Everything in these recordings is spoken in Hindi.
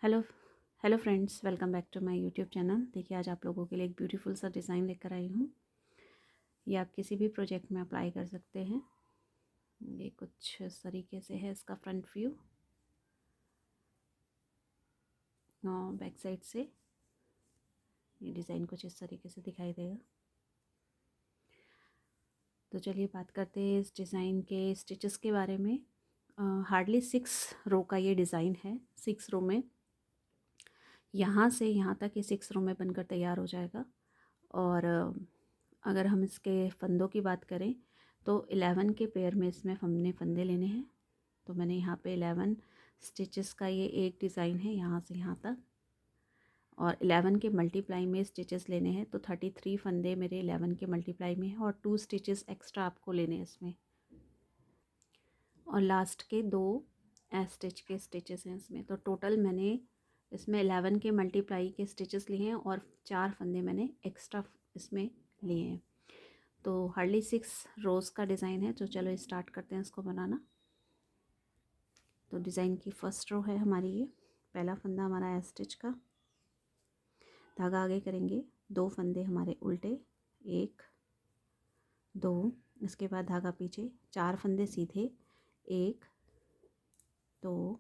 Hello hello friends, welcome back to my YouTube channel. देखिए, आज आप लोगों के लिए एक ब्यूटीफुल सा डिज़ाइन लेकर आई हूँ। ये आप किसी भी प्रोजेक्ट में अप्लाई कर सकते हैं। ये कुछ इस तरीके से है इसका फ्रंट व्यू। बैक साइड से ये डिज़ाइन कुछ इस तरीके से दिखाई देगा। तो चलिए बात करते हैं इस डिज़ाइन के स्टिचेस के बारे में। हार्डली 6 रो का ये डिज़ाइन है। 6 रो में यहाँ से यहाँ तक ये 6 रो में बनकर तैयार हो जाएगा। और अगर हम इसके फंदों की बात करें तो 11 के पेयर में इसमें हमने फंदे लेने हैं। तो मैंने यहाँ पे 11 स्टिचेस का ये एक डिज़ाइन है यहाँ से यहाँ तक, और 11 के मल्टीप्लाई में स्टिचेस लेने हैं। तो 33 फंदे मेरे 11 के मल्टीप्लाई में हैं और 2 स्टिचेस एक्स्ट्रा आपको लेने हैं इसमें। और लास्ट के 2 स्टिच के स्टिचेस हैं इसमें। तो टोटल मैंने इसमें 11 के मल्टीप्लाई के स्टिचेस लिए हैं और 4 फंदे मैंने एक्स्ट्रा इसमें लिए हैं। तो हार्डली 6 रोज़ का डिज़ाइन है। तो चलो स्टार्ट करते हैं इसको बनाना। तो डिज़ाइन की फर्स्ट रो है हमारी ये। पहला फंदा हमारा है स्टिच का। धागा आगे करेंगे, 2 फंदे हमारे उल्टे, 1 2। इसके बाद धागा पीछे, 4 फंदे सीधे, 1 2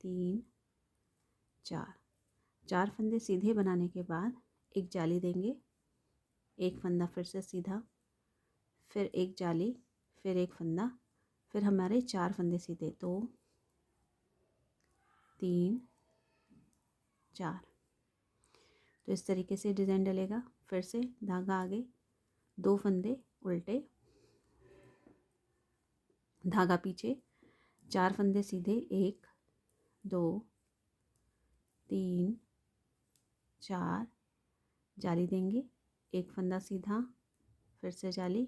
3 4। 4 फंदे सीधे बनाने के बाद एक जाली देंगे, एक फंदा फिर से सीधा, फिर एक जाली, फिर एक फंदा, फिर हमारे 4 फंदे सीधे, 2 3 4। तो इस तरीके से डिज़ाइन डलेगा। फिर से धागा आगे, 2 फंदे उल्टे, धागा पीछे, 4 फंदे सीधे, 1 2 3 4, जाली देंगे, एक फंदा सीधा, फिर से जाली,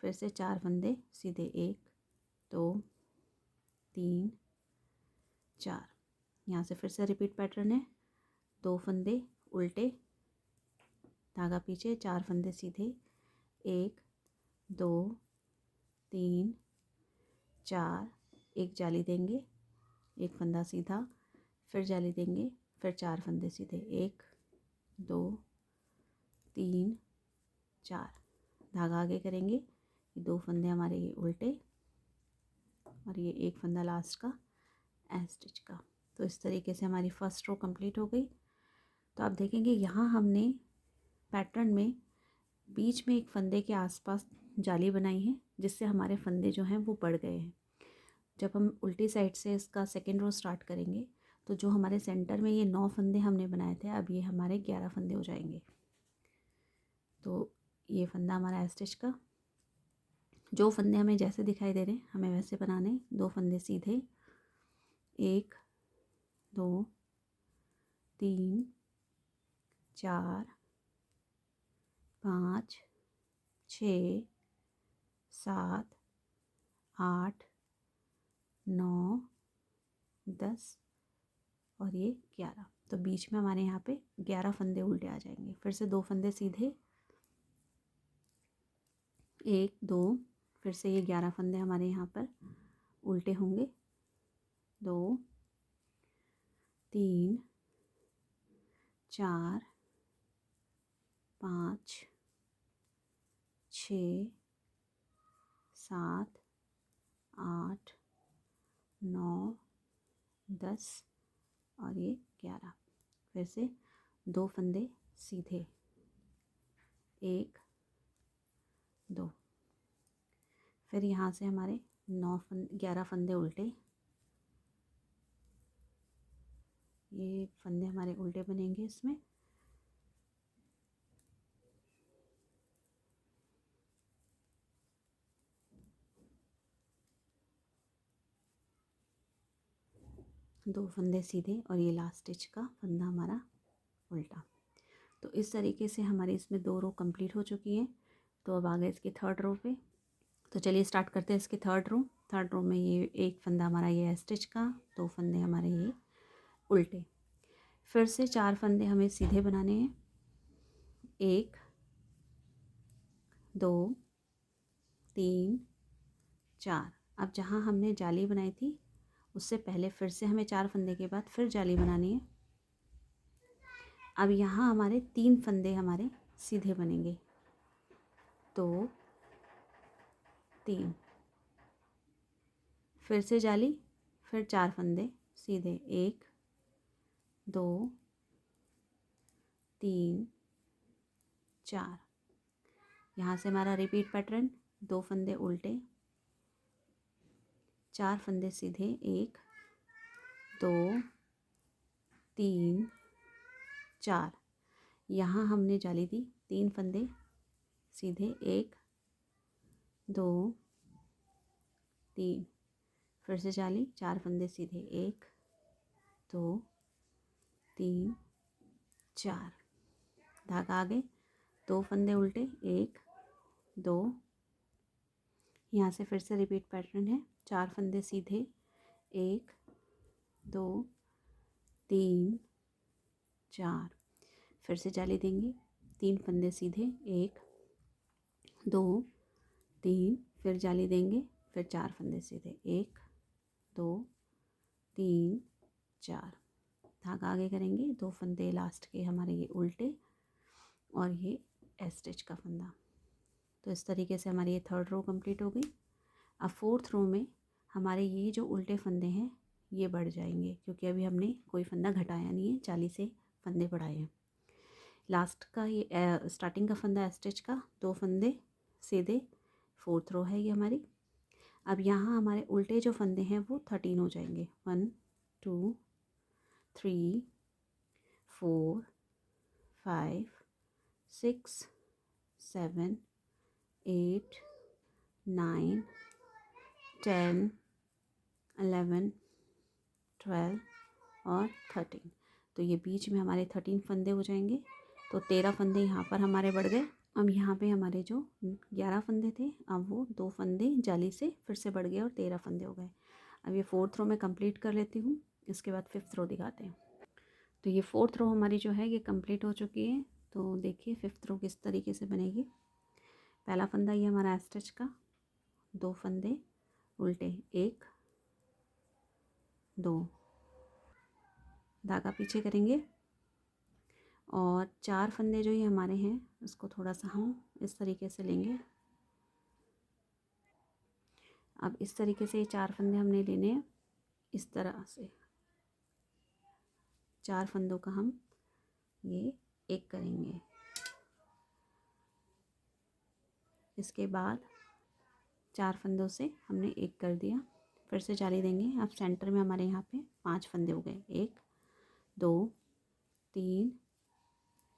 फिर से 4 फंदे सीधे, 1 2 3 4। यहाँ से फिर से रिपीट पैटर्न है। 2 फंदे उल्टे, धागा पीछे, 4 फंदे सीधे, 1 2 3 4, एक जाली देंगे, एक फंदा सीधा, फिर जाली देंगे, फिर 4 फंदे सीधे, 1 2 3 4। धागा आगे करेंगे, ये 2 फंदे हमारे ये उल्टे और ये एक फंदा लास्ट का स्टिच का। तो इस तरीके से हमारी फर्स्ट रो कंप्लीट हो गई। तो आप देखेंगे यहाँ हमने पैटर्न में बीच में एक फंदे के आसपास जाली बनाई है, जिससे हमारे फंदे जो हैं वो बढ़ गए हैं। जब हम उल्टी साइड से इसका सेकेंड रो स्टार्ट करेंगे तो जो हमारे सेंटर में ये 9 फंदे हमने बनाए थे, अब ये हमारे 11 फंदे हो जाएंगे। तो ये फंदा हमारा स्टिच का। जो फंदे हमें जैसे दिखाई दे रहे हैं हमें वैसे बनाने। 2 फंदे सीधे, 1 2 3 4 5 6 7 8 9 10 और ये 11। तो बीच में हमारे यहाँ पे 11 फंदे उल्टे आ जाएंगे। फिर से 2 फंदे सीधे, 1 2, फिर से ये 11 फंदे हमारे यहाँ पर उल्टे होंगे। 2 3 4 5 6 7 8 9 10 और ये 11। फिर से 2 फंदे सीधे, 1 2। फिर यहाँ से हमारे 11 फंदे उल्टे। ये फंदे हमारे उल्टे बनेंगे इसमें। दो फंदे सीधे और ये लास्ट स्टिच का फंदा हमारा उल्टा। तो इस तरीके से हमारी इसमें 2 रो कंप्लीट हो चुकी हैं। तो अब आ गए इसकी थर्ड रो पे। तो चलिए स्टार्ट करते हैं इसकी थर्ड रो। थर्ड रो में ये एक फंदा हमारा ये है स्टिच का, 2 फंदे हमारे ये उल्टे। फिर से 4 फंदे हमें सीधे बनाने हैं, 1 2 3 4। अब जहाँ हमने जाली बनाई थी उससे पहले फिर से हमें 4 फंदे के बाद फिर जाली बनानी है। अब यहाँ हमारे 3 फंदे हमारे सीधे बनेंगे, 2 3, फिर से जाली, फिर 4 फंदे सीधे, 1 2 3 4। यहाँ से हमारा रिपीट पैटर्न, 2 फंदे उल्टे, 4 फंदे सीधे, 1 2 3 4। यहाँ हमने जाली दी, 3 फंदे सीधे, 1 2 3, फिर से जाली, 4 फंदे सीधे, 1 2 3 4, धागा आगे, 2 फंदे उल्टे, 1 2, यहाँ से फिर से रिपीट पैटर्न है, 4 फंदे सीधे, 1 2 3 4, फिर से जाली देंगे, 3 फंदे सीधे, 1 2 3, फिर जाली देंगे, फिर 4 फंदे सीधे, 1 2 3 4, धागा आगे करेंगे, 2 फंदे लास्ट के हमारे ये उल्टे और ये एस स्टिच का फंदा। तो इस तरीके से हमारी ये 3rd रो कंप्लीट हो गई। अब 4th रो में हमारे ये जो उल्टे फंदे हैं ये बढ़ जाएंगे, क्योंकि अभी हमने कोई फंदा घटाया नहीं है, 40 से फंदे बढ़ाए हैं। लास्ट का ये स्टार्टिंग का फंदा स्टिच का, 2 फंदे सीधे, 4th रो है ये हमारी। अब यहाँ हमारे उल्टे जो फंदे हैं वो 13 हो जाएंगे, 1 2 3 4 5 6 7 8 9 10 11 12 और 13। तो ये बीच में हमारे 13 फंदे हो जाएंगे। तो 13 फंदे यहाँ पर हमारे बढ़ गए। अब यहाँ पे हमारे जो 11 फंदे थे, अब वो 2 फंदे जाली से फिर से बढ़ गए और 13 फंदे हो गए। अब ये 4th रो में कंप्लीट कर लेती हूँ, इसके बाद 5th रो दिखाते हैं। तो ये 4th रो हमारी जो है ये कंप्लीट हो चुकी है। तो देखिए 5th रो किस तरीके से बनेगी। पहला फंदा ये हमारा स्टिच का, 2 फंदे उल्टे, 1 2, धागा पीछे करेंगे और 4 फंदे जो ये हमारे हैं उसको थोड़ा सा हम इस तरीके से लेंगे। अब इस तरीके से ये 4 फंदे हमने लेने हैं, इस तरह से 4 फंदों का हम ये एक करेंगे। इसके बाद 4 फंदों से हमने एक कर दिया, फिर से जाली देंगे। अब सेंटर में हमारे यहाँ पे 5 फंदे हो गए, 1 2 3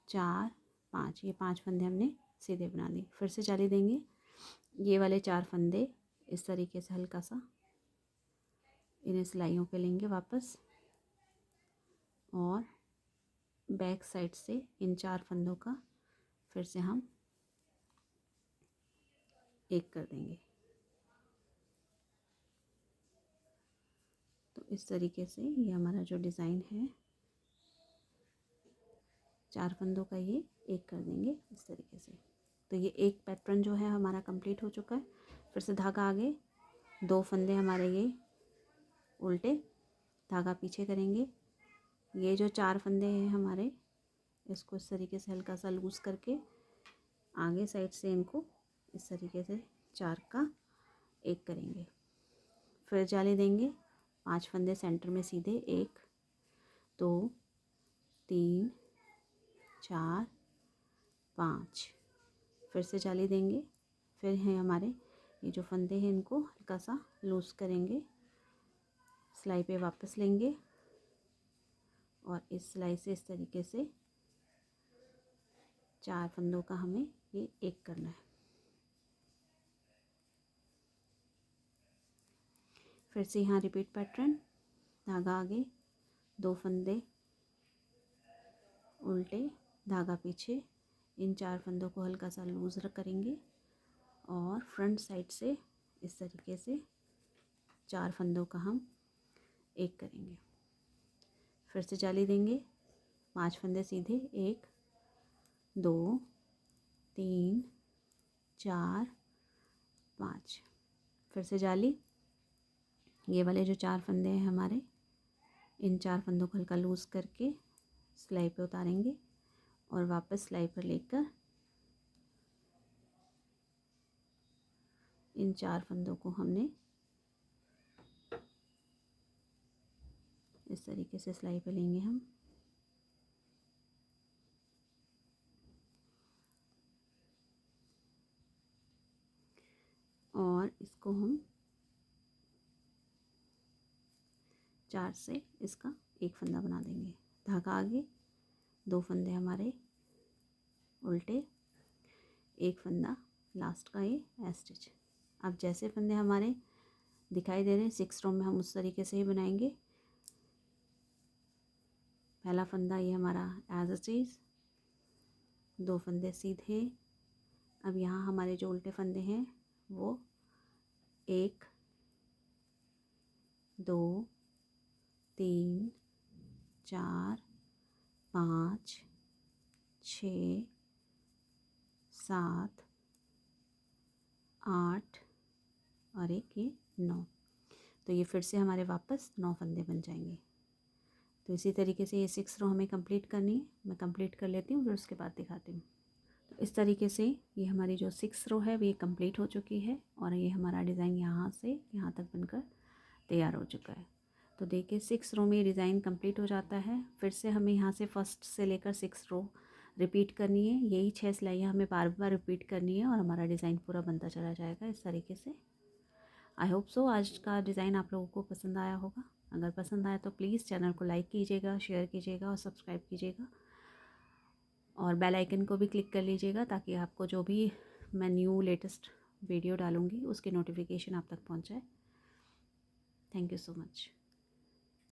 4 5, ये 5 फंदे हमने सीधे बना लिए। फिर से जाली देंगे, ये वाले 4 फंदे इस तरीके से हल्का सा इन्हें सिलाइयों पे लेंगे वापस, और बैक साइड से इन 4 फंदों का फिर से हम एक कर देंगे। तो इस तरीके से ये हमारा जो डिज़ाइन है 4 फंदों का ये एक कर देंगे इस तरीके से। तो ये एक पैटर्न जो है हमारा कंप्लीट हो चुका है। फिर से धागा आगे, 2 फंदे हमारे ये उल्टे, धागा पीछे करेंगे। ये जो 4 फंदे हैं हमारे, इसको इस तरीके से हल्का सा लूज़ करके आगे साइड से इनको इस तरीके से 4 का एक करेंगे। फिर जाली देंगे, 5 फंदे सेंटर में सीधे, 1 2 3 4 5, फिर से जाली देंगे। फिर हैं हमारे ये जो फंदे हैं इनको हल्का सा लूज़ करेंगे, सिलाई पे वापस लेंगे और इस सिलाई से इस तरीके से 4 फंदों का हमें ये एक करना है। फिर से यहाँ रिपीट पैटर्न, धागा आगे, 2 फंदे उल्टे, धागा पीछे, इन 4 फंदों को हल्का सा लूज़ करेंगे और फ्रंट साइड से इस तरीके से 4 फंदों का हम एक करेंगे। फिर से जाली देंगे, 5 फंदे सीधे, 1 2 3 4 5, फिर से जाली, ये वाले जो 4 फंदे हैं हमारे, इन 4 फंदों को हल्का लूज़ करके सिलाई पे उतारेंगे और वापस सिलाई पर लेकर इन 4 फंदों को हमने इस तरीके से सिलाई पे लेंगे हम। और इसको हम 4 से इसका एक फंदा बना देंगे। धागा आगे, 2 फंदे हमारे उल्टे, एक फंदा लास्ट का ये स्टिच। अब जैसे फंदे हमारे दिखाई दे रहे हैं 6 रो में हम उस तरीके से ही बनाएंगे। पहला फंदा ये हमारा एज अ चीज़, 2 फंदे सीधे। अब यहाँ हमारे जो उल्टे फंदे हैं वो 1 2 3 4 5 6 7 8 और एक ये 9। तो ये फिर से हमारे वापस 9 फंदे बन जाएंगे। तो इसी तरीके से ये 6 रो हमें कंप्लीट करनी है। मैं कंप्लीट कर लेती हूँ, फिर उसके बाद दिखाती हूँ। तो इस तरीके से ये हमारी जो 6 रो है ये कंप्लीट हो चुकी है और ये हमारा डिज़ाइन यहाँ से यहाँ तक बनकर तैयार हो चुका है। तो देखिए 6 रो में ये डिज़ाइन कंप्लीट हो जाता है। फिर से हमें यहाँ से फर्स्ट से लेकर 6 रो रिपीट करनी है। यही 6 सिलाइयाँ हमें बार बार रिपीट करनी है और हमारा डिज़ाइन पूरा बनता चला जाएगा इस तरीके से। आई होप सो आज का डिज़ाइन आप लोगों को पसंद आया होगा। अगर पसंद आया तो प्लीज़ चैनल को लाइक कीजिएगा, शेयर कीजिएगा और सब्सक्राइब कीजिएगा और बेल आइकन को भी क्लिक कर लीजिएगा ताकि आपको जो भी मैं न्यू लेटेस्ट वीडियो डालूँगी उसकी नोटिफिकेशन आप तक पहुँच जाए। Thank you so much.